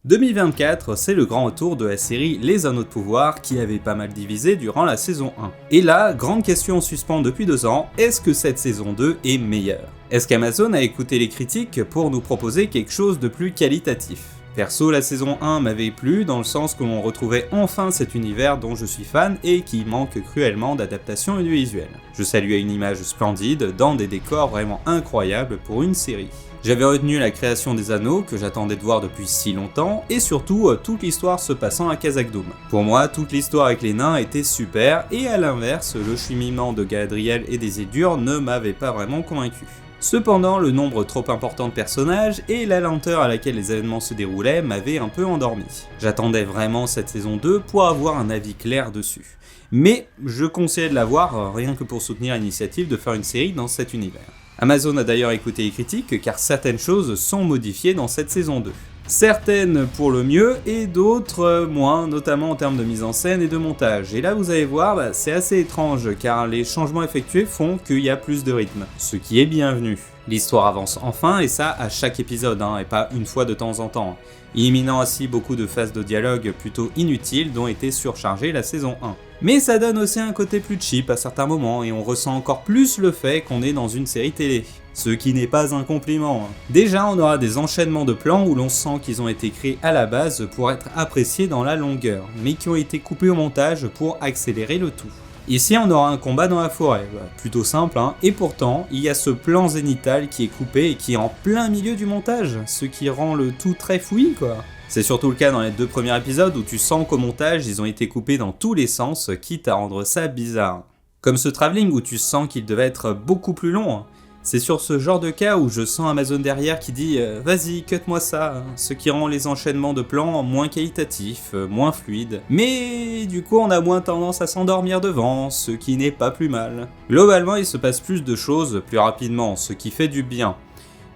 2024, c'est le grand retour de la série Les Anneaux de Pouvoir qui avait pas mal divisé durant la saison 1. Et là, grande question en suspens depuis 2 ans, est-ce que cette saison 2 est meilleure? Est-ce qu'Amazon a écouté les critiques pour nous proposer quelque chose de plus qualitatif? Perso, la saison 1 m'avait plu dans le sens que l'on retrouvait enfin cet univers dont je suis fan et qui manque cruellement d'adaptation audiovisuelle. Je saluais une image splendide dans des décors vraiment incroyables pour une série. J'avais retenu la création des anneaux que j'attendais de voir depuis si longtemps et surtout toute l'histoire se passant à Khazad-dûm. Pour moi, toute l'histoire avec les nains était super et à l'inverse, le cheminement de Galadriel et des Isildur ne m'avait pas vraiment convaincu. Cependant, le nombre trop important de personnages et la lenteur à laquelle les événements se déroulaient m'avaient un peu endormi. J'attendais vraiment cette saison 2 pour avoir un avis clair dessus. Mais je conseillais de la voir rien que pour soutenir l'initiative de faire une série dans cet univers. Amazon a d'ailleurs écouté les critiques car certaines choses sont modifiées dans cette saison 2. Certaines pour le mieux et d'autres moins, notamment en termes de mise en scène et de montage. Et là vous allez voir, c'est assez étrange car les changements effectués font qu'il y a plus de rythme, ce qui est bienvenu. L'histoire avance enfin et ça à chaque épisode, et pas une fois de temps en temps. Éliminant ainsi beaucoup de phases de dialogue plutôt inutiles dont était surchargée la saison 1. Mais ça donne aussi un côté plus cheap à certains moments et on ressent encore plus le fait qu'on est dans une série télé. Ce qui n'est pas un compliment. Déjà, on aura des enchaînements de plans où l'on sent qu'ils ont été créés à la base pour être appréciés dans la longueur, mais qui ont été coupés au montage pour accélérer le tout. Ici, on aura un combat dans la forêt, plutôt simple, et pourtant, il y a ce plan zénithal qui est coupé et qui est en plein milieu du montage, ce qui rend le tout très fouillis, quoi. C'est surtout le cas dans les 2 premiers épisodes où tu sens qu'au montage, ils ont été coupés dans tous les sens, quitte à rendre ça bizarre. Comme ce travelling où tu sens qu'il devait être beaucoup plus long. C'est sur ce genre de cas où je sens Amazon derrière qui dit « Vas-y, cut-moi ça », ce qui rend les enchaînements de plans moins qualitatifs, moins fluides. Mais du coup, on a moins tendance à s'endormir devant, ce qui n'est pas plus mal. Globalement, il se passe plus de choses plus rapidement, ce qui fait du bien.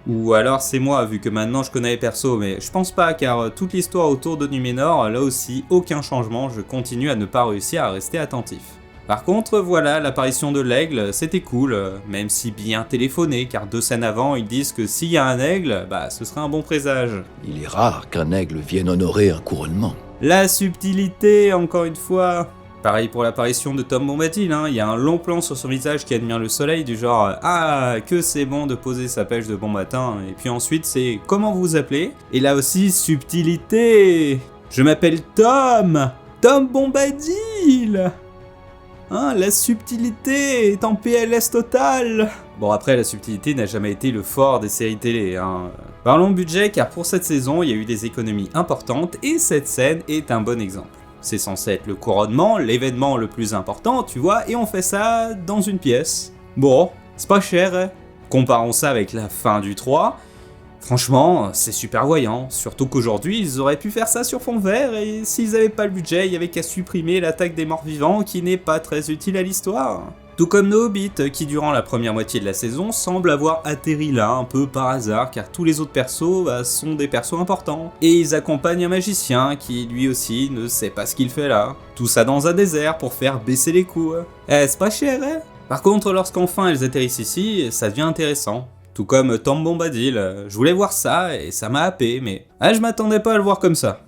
Ou alors c'est moi, vu que maintenant je connais les persos, mais je pense pas, car toute l'histoire autour de Numénor, là aussi, aucun changement, je continue à ne pas réussir à rester attentif. Par contre, voilà, l'apparition de l'aigle, c'était cool, même si bien téléphoné, car 2 scènes avant, ils disent que s'il y a un aigle, ce serait un bon présage. Il est rare qu'un aigle vienne honorer un couronnement. La subtilité, encore une fois. Pareil pour l'apparition de Tom Bombadil, il y a un long plan sur son visage qui admire le soleil, du genre « Ah, que c'est bon de poser sa pêche de bon matin », et puis ensuite c'est « Comment vous vous appelez ?» Et là aussi, subtilité. Je m'appelle Tom Bombadil. La subtilité est en PLS total. Bon, après, la subtilité n'a jamais été le fort des séries télé. Parlons budget, car pour cette saison, il y a eu des économies importantes, et cette scène est un bon exemple. C'est censé être le couronnement, l'événement le plus important, tu vois, et on fait ça dans une pièce. Bon, c'est pas cher, Comparons ça avec la fin du 3. Franchement, c'est super voyant, surtout qu'aujourd'hui, ils auraient pu faire ça sur fond vert, et s'ils avaient pas le budget, il y avait qu'à supprimer l'attaque des morts vivants qui n'est pas très utile à l'histoire. Tout comme nos hobbits, qui durant la première moitié de la saison semblent avoir atterri là un peu par hasard, car tous les autres persos sont des persos importants. Et ils accompagnent un magicien qui lui aussi ne sait pas ce qu'il fait là. Tout ça dans un désert pour faire baisser les coûts. C'est pas cher, Par contre, lorsqu'enfin elles atterrissent ici, ça devient intéressant. Tout comme Tom Bombadil, je voulais voir ça et ça m'a happé, mais je m'attendais pas à le voir comme ça.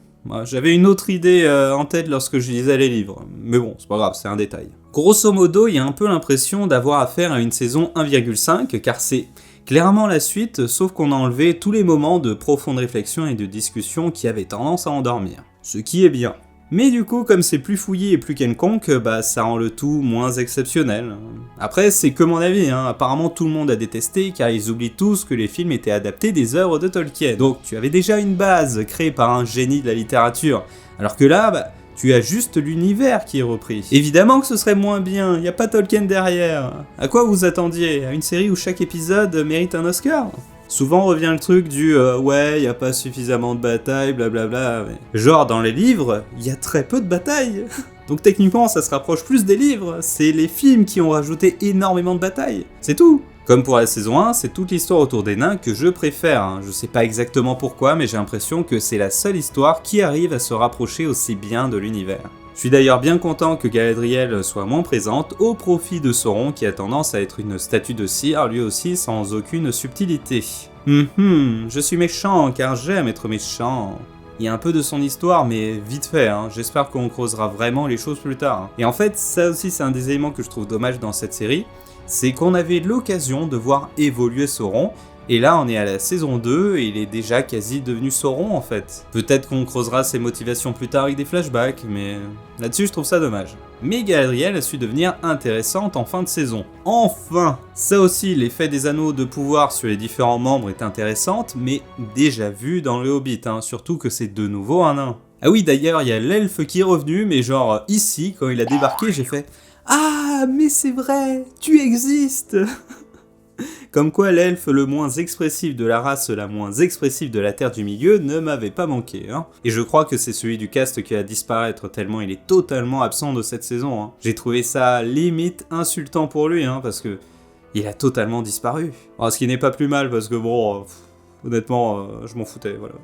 J'avais une autre idée en tête lorsque je lisais les livres, mais bon, c'est pas grave, c'est un détail. Grosso modo, il y a un peu l'impression d'avoir affaire à une saison 1,5, car c'est clairement la suite, sauf qu'on a enlevé tous les moments de profonde réflexion et de discussion qui avaient tendance à endormir. Ce qui est bien. Mais du coup, comme c'est plus fouillé et plus quelconque, ça rend le tout moins exceptionnel. Après, c'est que mon avis, apparemment tout le monde a détesté car ils oublient tous que les films étaient adaptés des œuvres de Tolkien. Donc tu avais déjà une base créée par un génie de la littérature, alors que là, tu as juste l'univers qui est repris. Évidemment que ce serait moins bien, y a pas Tolkien derrière. À quoi vous attendiez? À une série où chaque épisode mérite un Oscar? Souvent revient le truc du ouais, y a pas suffisamment de batailles, blablabla. Mais... Genre dans les livres, y a très peu de batailles. Donc techniquement, ça se rapproche plus des livres. C'est les films qui ont rajouté énormément de batailles. C'est tout. Comme pour la saison 1, c'est toute l'histoire autour des nains que je préfère. Je sais pas exactement pourquoi, mais j'ai l'impression que c'est la seule histoire qui arrive à se rapprocher aussi bien de l'univers. Je suis d'ailleurs bien content que Galadriel soit moins présente au profit de Sauron qui a tendance à être une statue de cire lui aussi sans aucune subtilité. Je suis méchant car j'aime être méchant. Il y a un peu de son histoire, mais vite fait, hein. J'espère qu'on creusera vraiment les choses plus tard. Hein. Et en fait, ça aussi c'est un des éléments que je trouve dommage dans cette série, c'est qu'on avait l'occasion de voir évoluer Sauron, et là on est à la saison 2 et il est déjà quasi devenu Sauron en fait. Peut-être qu'on creusera ses motivations plus tard avec des flashbacks, mais là-dessus je trouve ça dommage. Mais Galadriel a su devenir intéressante en fin de saison. Enfin! Ça aussi, l'effet des anneaux de pouvoir sur les différents membres est intéressante, mais déjà vu dans le Hobbit, hein, surtout que c'est de nouveau un nain. Ah oui, d'ailleurs, il y a l'elfe qui est revenu, mais genre ici, quand il a débarqué, j'ai fait « Ah, mais c'est vrai, tu existes !» Comme quoi l'elfe le moins expressif de la race la moins expressive de la Terre du Milieu ne m'avait pas manqué, hein. Et je crois que c'est celui du cast qui va disparaître tellement il est totalement absent de cette saison, hein. J'ai trouvé ça limite insultant pour lui, hein, parce que il a totalement disparu. Alors, ce qui n'est pas plus mal parce que bon, honnêtement, je m'en foutais, voilà.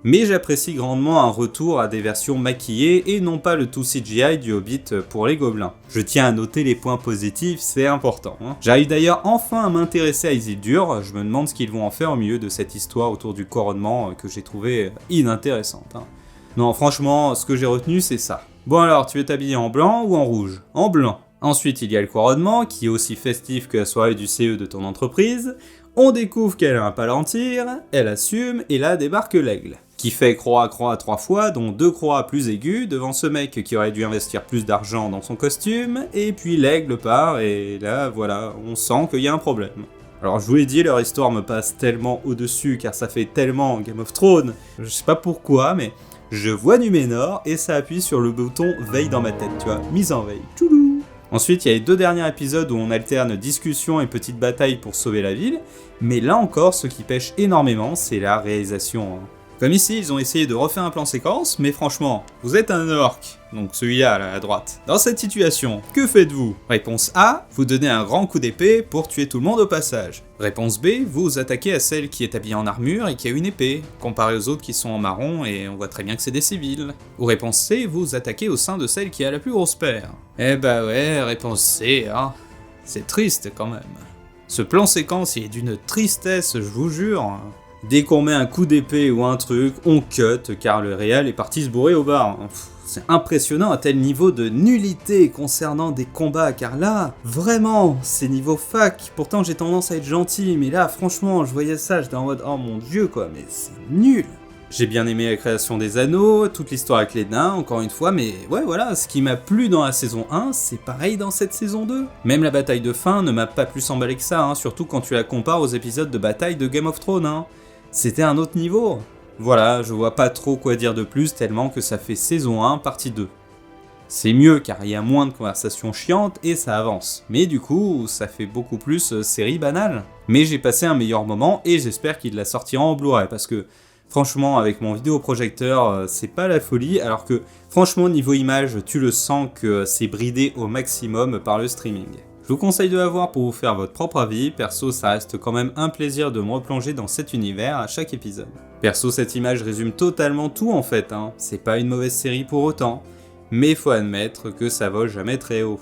Mais j'apprécie grandement un retour à des versions maquillées et non pas le tout CGI du Hobbit pour les gobelins. Je tiens à noter les points positifs, c'est important. Hein. J'arrive d'ailleurs enfin à m'intéresser à Isildur, je me demande ce qu'ils vont en faire au milieu de cette histoire autour du couronnement que j'ai trouvé inintéressante. Hein. Non, franchement, ce que j'ai retenu, c'est ça. Bon alors, tu veux t'habiller en blanc ou en rouge? En blanc. Ensuite, il y a le couronnement, qui est aussi festif que la soirée du CE de ton entreprise. On découvre qu'elle a un palantir, elle assume, et là débarque l'aigle. Qui fait croix 3 fois, dont 2 croix plus aiguës, devant ce mec qui aurait dû investir plus d'argent dans son costume, et puis l'aigle part, et là, voilà, on sent qu'il y a un problème. Alors je vous l'ai dit, leur histoire me passe tellement au-dessus, car ça fait tellement Game of Thrones, je sais pas pourquoi, mais je vois Numénor, et ça appuie sur le bouton veille dans ma tête, tu vois, mise en veille. Tchoulou. Ensuite, il y a les 2 derniers épisodes où on alterne discussion et petite bataille pour sauver la ville, mais là encore, ce qui pêche énormément, c'est la réalisation. Comme ici, ils ont essayé de refaire un plan séquence, mais franchement, vous êtes un orc, donc celui-là, là, à droite. Dans cette situation, que faites-vous? Réponse A, vous donnez un grand coup d'épée pour tuer tout le monde au passage. Réponse B, vous attaquez à celle qui est habillée en armure et qui a une épée, comparé aux autres qui sont en marron et on voit très bien que c'est des civils. Ou réponse C, vous attaquez au sein de celle qui a la plus grosse paire. Eh bah ouais, réponse C, hein. C'est triste quand même. Ce plan séquence, il est d'une tristesse, je vous jure. Dès qu'on met un coup d'épée ou un truc, on cut car le réal est parti se bourrer au bar. C'est impressionnant à tel niveau de nullité concernant des combats, car là, vraiment, c'est niveau fac. Pourtant j'ai tendance à être gentil, mais là, franchement, je voyais ça, j'étais en mode « Oh mon dieu, quoi, mais c'est nul !» J'ai bien aimé la création des anneaux, toute l'histoire avec les nains, encore une fois, mais ouais, voilà, ce qui m'a plu dans la saison 1, c'est pareil dans cette saison 2. Même la bataille de fin ne m'a pas plus emballé que ça, hein, surtout quand tu la compares aux épisodes de bataille de Game of Thrones, hein. C'était un autre niveau. Voilà, je vois pas trop quoi dire de plus tellement que ça fait saison 1, partie 2. C'est mieux car il y a moins de conversations chiantes et ça avance. Mais du coup, ça fait beaucoup plus série banale. Mais j'ai passé un meilleur moment et j'espère qu'il la sortira en Blu-ray parce que franchement, avec mon vidéoprojecteur, c'est pas la folie, alors que franchement, niveau image, tu le sens que c'est bridé au maximum par le streaming. Je vous conseille de la voir pour vous faire votre propre avis, perso ça reste quand même un plaisir de me replonger dans cet univers à chaque épisode. Perso cette image résume totalement tout en fait, hein. C'est pas une mauvaise série pour autant, mais faut admettre que ça vole jamais très haut.